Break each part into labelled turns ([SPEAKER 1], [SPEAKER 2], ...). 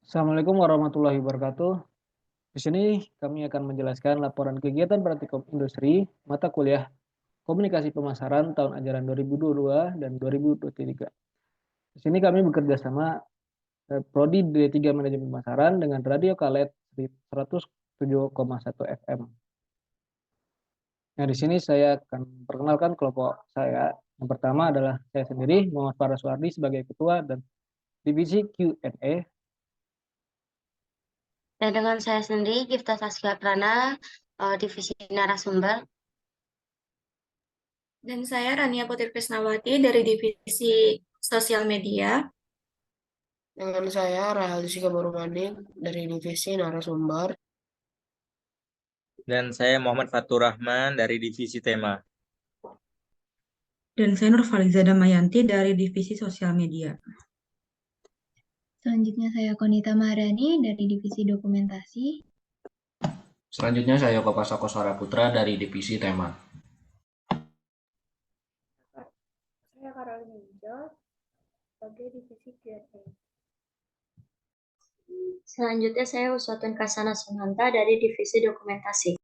[SPEAKER 1] Assalamualaikum warahmatullahi wabarakatuh. Di sini kami akan menjelaskan laporan kegiatan praktikum industri mata kuliah Komunikasi Pemasaran tahun ajaran 2022 dan 2023. Di sini kami bekerja sama Prodi D3 Manajemen Pemasaran dengan Radio Kalet 107,1 FM. Nah, di sini saya akan perkenalkan kelompok saya. Yang pertama adalah saya sendiri, Muhammad Faraswardi sebagai ketua dan divisi Q&A.
[SPEAKER 2] Dan dengan saya sendiri, Gifta Saskia Prana, Divisi Narasumber.
[SPEAKER 3] Dan saya Rania Putri Krisnawati dari Divisi Sosial Media.
[SPEAKER 4] Dengan saya Rahel Jessica Barumadin dari Divisi Narasumber.
[SPEAKER 5] Dan saya Muhammad Fatur Rahman dari Divisi Tema.
[SPEAKER 6] Dan saya Nurfaliza Damayanti dari Divisi Sosial Media.
[SPEAKER 7] Selanjutnya saya Konita Maharani dari Divisi Dokumentasi.
[SPEAKER 8] Selanjutnya saya Kopasako Putra dari Divisi Tema.
[SPEAKER 9] Saya Karolina Wijal sebagai Divisi Q&A.
[SPEAKER 2] Selanjutnya saya Uswatun Kasana Sunanta dari Divisi Dokumentasi.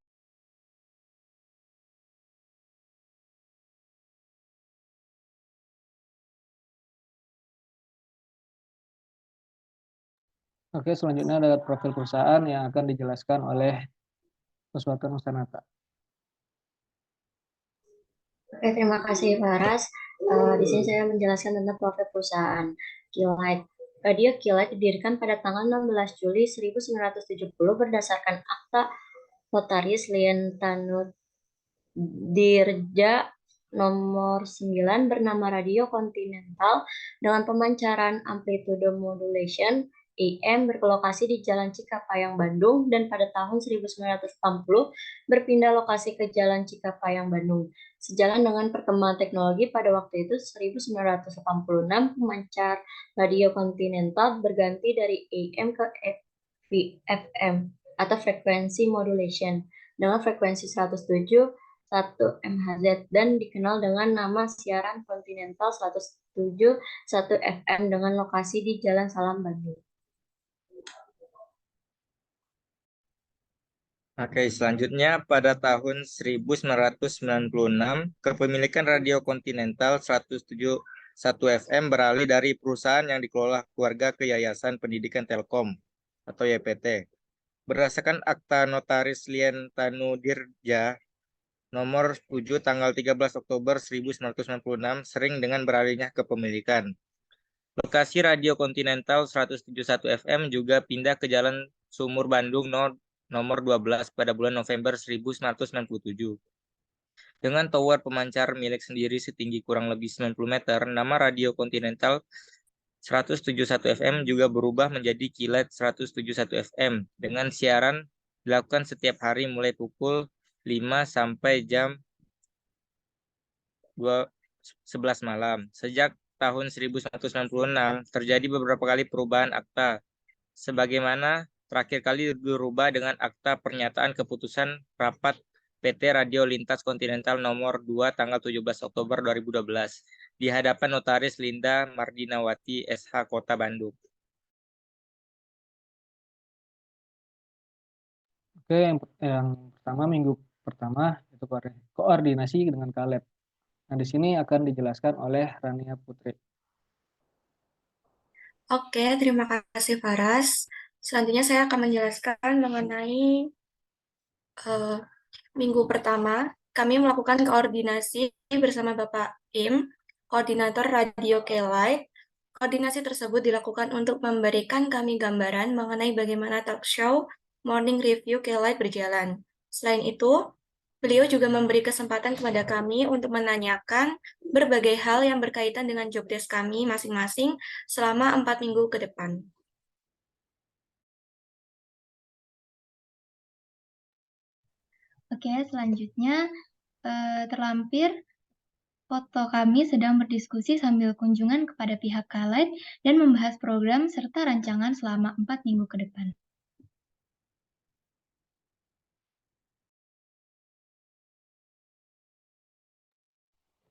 [SPEAKER 1] Oke, selanjutnya ada profil perusahaan yang akan dijelaskan oleh Uswatun Sanata.
[SPEAKER 2] Oke, terima kasih Faras. Di sini saya menjelaskan tentang profil perusahaan Keylight. Radio Keylight didirikan pada tanggal 16 Juli 1970 berdasarkan Akta Notaris Lien Tanu Dirja nomor 9 bernama Radio Continental dengan pemancaran amplitude modulation AM berlokasi di Jalan Cikapayang, Bandung, dan pada tahun 1980 berpindah lokasi ke Jalan Cikapayang, Bandung. Sejalan dengan perkembangan teknologi pada waktu itu, 1986 pemancar Radio Continental berganti dari AM ke FM atau frekuensi modulation dengan frekuensi 107,1 MHz dan dikenal dengan nama siaran Continental 107,1 FM dengan lokasi di Jalan Salam, Bandung.
[SPEAKER 5] Oke, selanjutnya pada tahun 1996, kepemilikan Radio Continental 107,1 FM beralih dari perusahaan yang dikelola keluarga ke Yayasan Pendidikan Telkom atau YPT. Berdasarkan Akta Notaris Lien Tanu Dirja nomor 7 tanggal 13 Oktober 1996 sering dengan beralihnya kepemilikan. Lokasi Radio Continental 107,1 FM juga pindah ke Jalan Sumur Bandung nomor 12 pada bulan November 1997. Dengan tower pemancar milik sendiri setinggi kurang lebih 90 meter, nama Radio Continental 107,1 FM juga berubah menjadi Keylight 107,1 FM dengan siaran dilakukan setiap hari mulai pukul 5 sampai jam 11 malam. Sejak tahun 1996 terjadi beberapa kali perubahan akta, sebagaimana terakhir kali berubah dengan Akta Pernyataan Keputusan Rapat PT Radio Lintas Kontinental nomor 2 tanggal 17 Oktober 2012 di hadapan Notaris Linda Mardinawati SH Kota Bandung.
[SPEAKER 1] Oke, yang pertama minggu pertama itu koordinasi dengan Kaleb. Nah, di sini akan dijelaskan oleh Rania Putri.
[SPEAKER 3] Oke, terima kasih Faras. Selanjutnya saya akan menjelaskan mengenai minggu pertama. Kami melakukan koordinasi bersama Bapak Im, Koordinator Radio Keylight. Koordinasi tersebut dilakukan untuk memberikan kami gambaran mengenai bagaimana talk show Morning Review Keylight berjalan. Selain itu, beliau juga memberi kesempatan kepada kami untuk menanyakan berbagai hal yang berkaitan dengan job desk kami masing-masing selama 4 minggu ke depan.
[SPEAKER 7] Oke, selanjutnya terlampir foto kami sedang berdiskusi sambil kunjungan kepada pihak Keylight dan membahas program serta rancangan selama 4 minggu ke depan.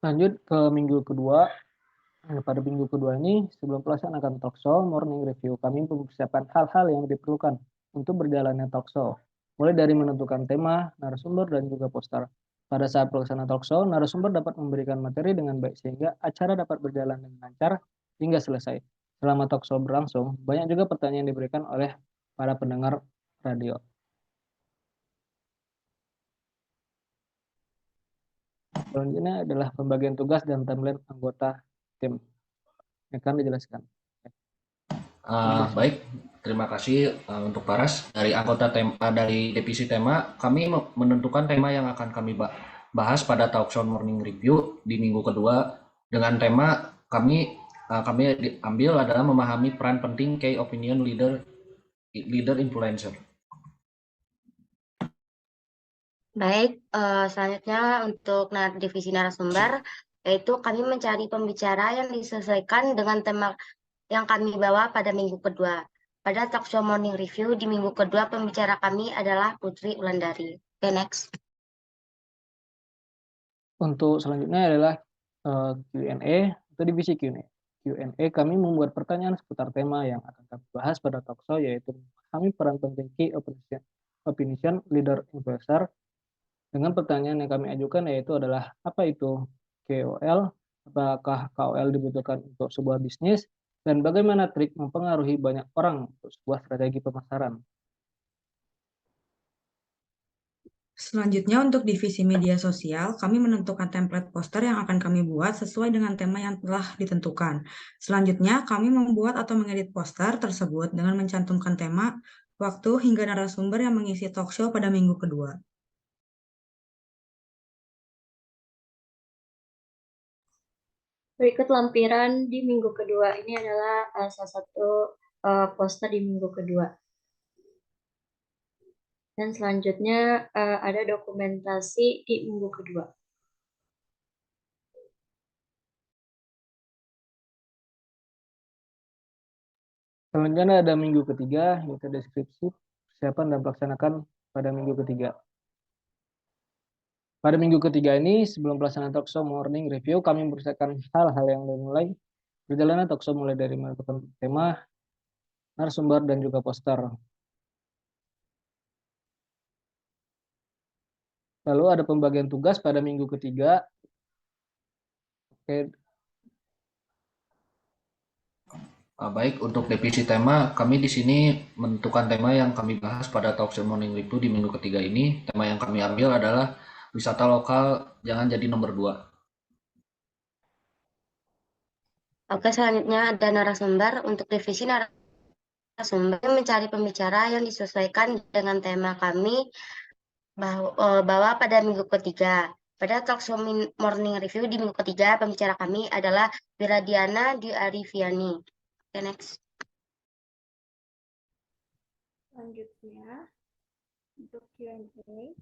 [SPEAKER 1] Lanjut ke minggu kedua, Pada minggu kedua ini, sebelum pelaksanaan talkshow morning review, kami mempersiapkan hal-hal yang diperlukan untuk berjalannya talkshow, mulai dari menentukan tema, narasumber, dan juga poster. Pada saat pelaksanaan talkshow, narasumber dapat memberikan materi dengan baik sehingga acara dapat berjalan dengan lancar hingga selesai. Selama talkshow berlangsung, banyak juga pertanyaan yang diberikan oleh para pendengar radio. Selanjutnya adalah pembagian tugas dan timeline anggota tim. Akan dijelaskan.
[SPEAKER 8] Baik, terima kasih untuk Paras. Dari dari divisi tema, kami menentukan tema yang akan kami bahas pada talkshow morning review di minggu kedua. Dengan tema kami ambil adalah memahami peran penting key opinion leader influencer.
[SPEAKER 10] Baik, selanjutnya untuk divisi narasumber, yaitu kami mencari pembicara yang disesuaikan dengan tema yang kami bawa pada minggu kedua. Pada talkshow morning review di minggu kedua, pembicara kami adalah Putri Wulandari. Oke, next.
[SPEAKER 1] Untuk selanjutnya adalah Q&A atau divisi Q&A. Q&A kami membuat pertanyaan seputar tema yang akan kami bahas pada talkshow, yaitu memahami peran penting key opinion leader influencer. Dengan pertanyaan yang kami ajukan yaitu adalah apa itu KOL, apakah KOL dibutuhkan untuk sebuah bisnis, dan bagaimana trik mempengaruhi banyak orang untuk sebuah strategi pemasaran.
[SPEAKER 6] Selanjutnya untuk divisi media sosial, kami menentukan template poster yang akan kami buat sesuai dengan tema yang telah ditentukan. Selanjutnya, kami membuat atau mengedit poster tersebut dengan mencantumkan tema, waktu, hingga narasumber yang mengisi talkshow pada minggu kedua.
[SPEAKER 2] Berikut lampiran di minggu kedua. Ini adalah salah satu poster di minggu kedua. Dan selanjutnya ada dokumentasi di minggu kedua.
[SPEAKER 1] Selanjutnya ada minggu ketiga, yaitu deskripsi, persiapan, dan pelaksanakan pada minggu ketiga. Pada minggu ketiga ini, sebelum pelaksanaan talkshow morning review, kami mempersiapkan hal-hal yang dimulai perjalanan talkshow mulai dari menentukan tema, narasumber, dan juga poster. Lalu ada pembagian tugas pada minggu ketiga. Oke.
[SPEAKER 8] Baik, untuk divisi tema, kami di sini menentukan tema yang kami bahas pada talkshow morning review di minggu ketiga ini. Tema yang kami ambil adalah wisata lokal jangan jadi nomor 2.
[SPEAKER 10] Oke, selanjutnya ada narasumber. Untuk divisi narasumber mencari pembicara yang disesuaikan dengan tema kami bahwa pada minggu ketiga. Pada talkshow morning review di minggu ketiga, pembicara kami adalah Wiradiana Dwi Arifiani. Oke, next.
[SPEAKER 9] Selanjutnya, untuk Q&A.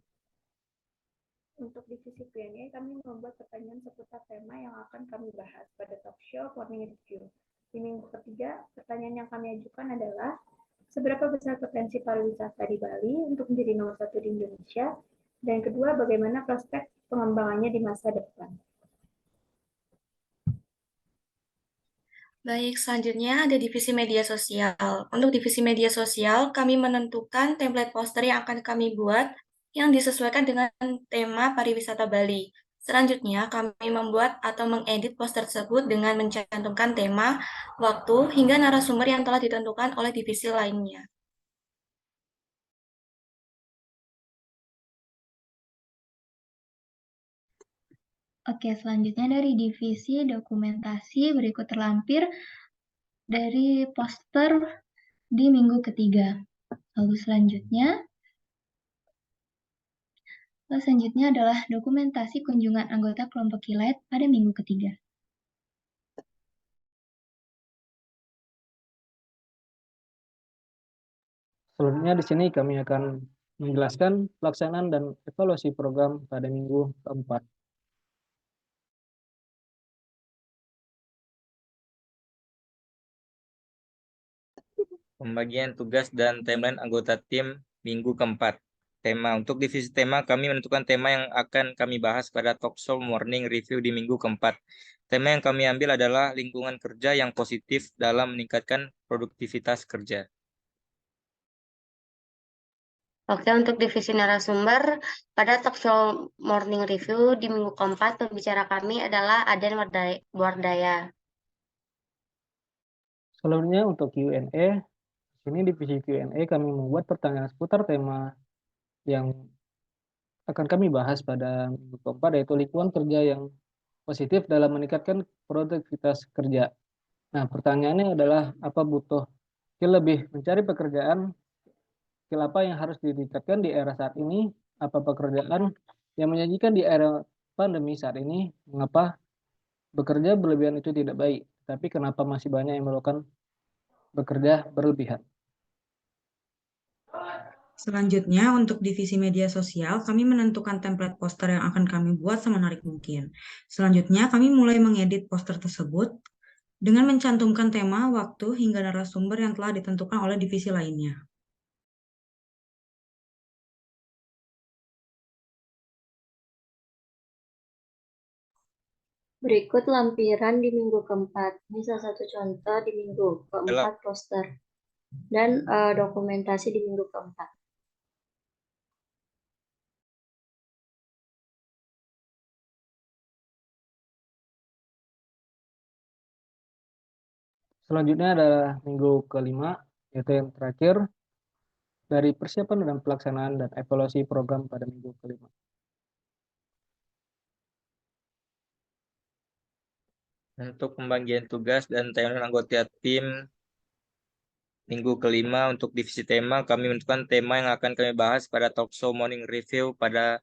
[SPEAKER 9] Untuk divisi Q&A, kami membuat pertanyaan seputar tema yang akan kami bahas pada talkshow morning review. Di minggu ketiga, pertanyaan yang kami ajukan adalah, seberapa besar potensi pariwisata di Bali untuk menjadi nomor 1 di Indonesia? Dan kedua, bagaimana prospek pengembangannya di masa depan?
[SPEAKER 3] Baik, selanjutnya ada divisi media sosial. Untuk divisi media sosial, kami menentukan template poster yang akan kami buat yang disesuaikan dengan tema pariwisata Bali. Selanjutnya, kami membuat atau mengedit poster tersebut dengan mencantumkan tema, waktu, hingga narasumber yang telah ditentukan oleh divisi lainnya.
[SPEAKER 7] Oke, selanjutnya dari divisi dokumentasi berikut terlampir dari poster di minggu ketiga. Lalu selanjutnya adalah dokumentasi kunjungan anggota kelompok kilat pada minggu ketiga.
[SPEAKER 1] Selanjutnya di sini kami akan menjelaskan pelaksanaan dan evaluasi program pada minggu keempat.
[SPEAKER 5] Pembagian tugas dan timeline anggota tim minggu keempat. Tema untuk divisi tema, kami menentukan tema yang akan kami bahas pada talkshow morning review di minggu keempat. Tema yang kami ambil adalah lingkungan kerja yang positif dalam meningkatkan produktivitas kerja.
[SPEAKER 10] Oke, untuk divisi narasumber, pada talk show Morning Review di minggu keempat, pembicara kami adalah Aden Wardaya.
[SPEAKER 1] Selanjutnya untuk Q&A, ini divisi Q&A kami membuat pertanyaan seputar tema yang akan kami bahas pada minggu keempat, yaitu lingkungan kerja yang positif dalam meningkatkan produktivitas kerja. Nah, pertanyaannya adalah apa butuh skill lebih mencari pekerjaan, skill apa yang harus ditingkatkan di era saat ini, apa pekerjaan yang menyajikan di era pandemi saat ini, mengapa bekerja berlebihan itu tidak baik, tapi kenapa masih banyak yang melakukan bekerja berlebihan.
[SPEAKER 6] Selanjutnya, untuk divisi media sosial, kami menentukan template poster yang akan kami buat semenarik mungkin. Selanjutnya, kami mulai mengedit poster tersebut dengan mencantumkan tema, waktu, hingga narasumber yang telah ditentukan oleh divisi lainnya.
[SPEAKER 2] Berikut lampiran di minggu keempat. Ini salah satu contoh di minggu keempat poster dan dokumentasi di minggu keempat.
[SPEAKER 1] Selanjutnya adalah minggu kelima, yaitu yang terakhir dari persiapan dan pelaksanaan dan evaluasi program pada minggu kelima.
[SPEAKER 5] Untuk pembagian tugas dan tayangan anggota tim minggu kelima untuk divisi tema, kami menentukan tema yang akan kami bahas pada talk show Morning Review pada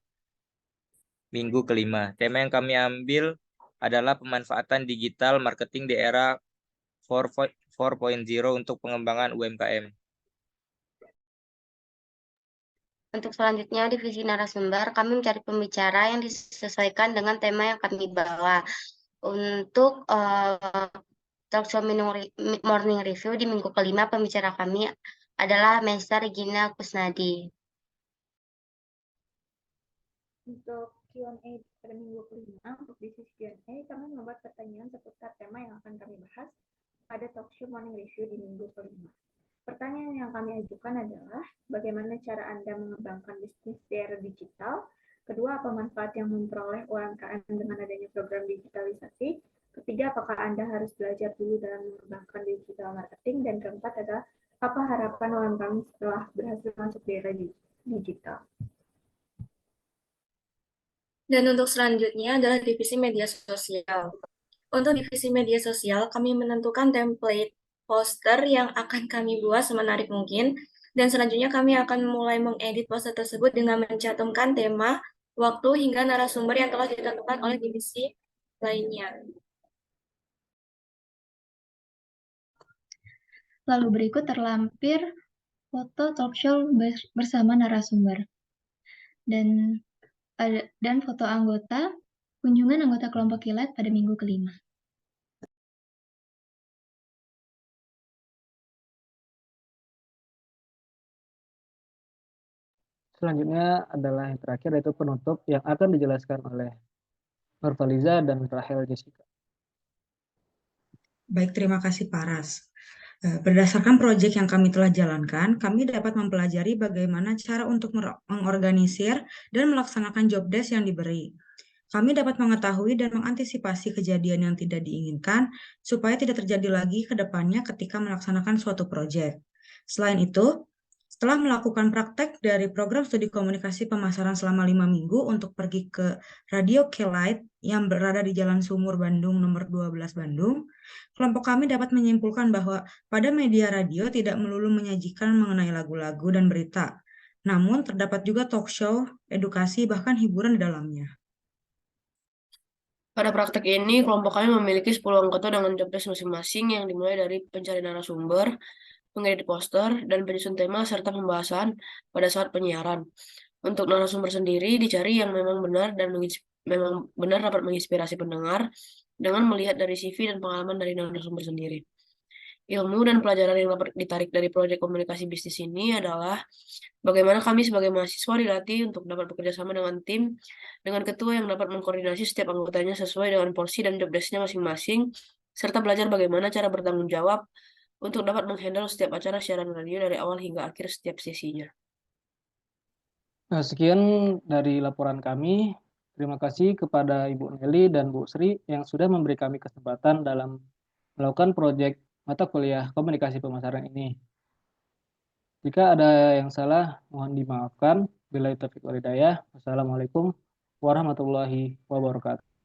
[SPEAKER 5] minggu kelima. Tema yang kami ambil adalah pemanfaatan digital marketing di era 4.0 untuk pengembangan UMKM.
[SPEAKER 10] Untuk selanjutnya, divisi narasumber, kami mencari pembicara yang disesuaikan dengan tema yang kami bawa. Untuk talk show Morning Review di minggu kelima, pembicara kami adalah Mester Regina Kusnadi.
[SPEAKER 9] Untuk Q&A pada minggu kelima, untuk divisi Q&A, kami membuat pertanyaan seputar tema yang akan kami bahas pada talk show Morning Review di minggu kelima. Pertanyaan yang kami ajukan adalah, bagaimana cara Anda mengembangkan bisnis di era digital? Kedua, apa manfaat yang memperoleh UMKM dengan adanya program digitalisasi? Ketiga, apakah Anda harus belajar dulu dalam mengembangkan digital marketing? Dan keempat adalah, apa harapan UMKM setelah berhasil masuk di era digital?
[SPEAKER 3] Dan untuk selanjutnya adalah divisi media sosial. Untuk divisi media sosial, kami menentukan template poster yang akan kami buat semenarik mungkin, dan selanjutnya kami akan mulai mengedit poster tersebut dengan mencantumkan tema, waktu, hingga narasumber yang telah ditentukan oleh divisi lainnya.
[SPEAKER 7] Lalu berikut terlampir foto talk show bersama narasumber. Dan foto anggota, kunjungan anggota kelompok kilat pada minggu kelima.
[SPEAKER 1] Selanjutnya adalah yang terakhir, yaitu penutup yang akan dijelaskan oleh Nurfaliza dan Rahel Jessica.
[SPEAKER 6] Baik, terima kasih Paras. Berdasarkan proyek yang kami telah jalankan, kami dapat mempelajari bagaimana cara untuk mengorganisir dan melaksanakan job desk yang diberi. Kami dapat mengetahui dan mengantisipasi kejadian yang tidak diinginkan supaya tidak terjadi lagi ke depannya ketika melaksanakan suatu proyek. Selain itu, setelah melakukan praktek dari program studi komunikasi pemasaran selama 5 minggu untuk pergi ke Radio K-Light yang berada di Jalan Sumur Bandung nomor 12 Bandung, kelompok kami dapat menyimpulkan bahwa pada media radio tidak melulu menyajikan mengenai lagu-lagu dan berita, namun terdapat juga talk show, edukasi, bahkan hiburan di dalamnya.
[SPEAKER 4] Pada praktek ini, kelompok kami memiliki 10 anggota dengan job desk masing-masing yang dimulai dari pencari narasumber, mengedit poster, dan penyusun tema serta pembahasan pada saat penyiaran. Untuk narasumber sendiri dicari yang memang benar dan memang benar dapat menginspirasi pendengar dengan melihat dari CV dan pengalaman dari narasumber sendiri. Ilmu dan pelajaran yang dapat ditarik dari proyek komunikasi bisnis ini adalah bagaimana kami sebagai mahasiswa dilatih untuk dapat bekerja sama dengan tim, dengan ketua yang dapat mengkoordinasi setiap anggotanya sesuai dengan porsi dan job desk-nya masing-masing, serta belajar bagaimana cara bertanggung jawab untuk dapat menghandle setiap acara siaran radio dari awal hingga akhir setiap sesinya.
[SPEAKER 1] Nah, sekian dari laporan kami. Terima kasih kepada Ibu Nelly dan Bu Sri yang sudah memberi kami kesempatan dalam melakukan proyek mata kuliah komunikasi pemasaran ini. Jika ada yang salah, mohon dimaafkan. Billahi taufiq wal hidayah. Wassalamualaikum warahmatullahi wabarakatuh.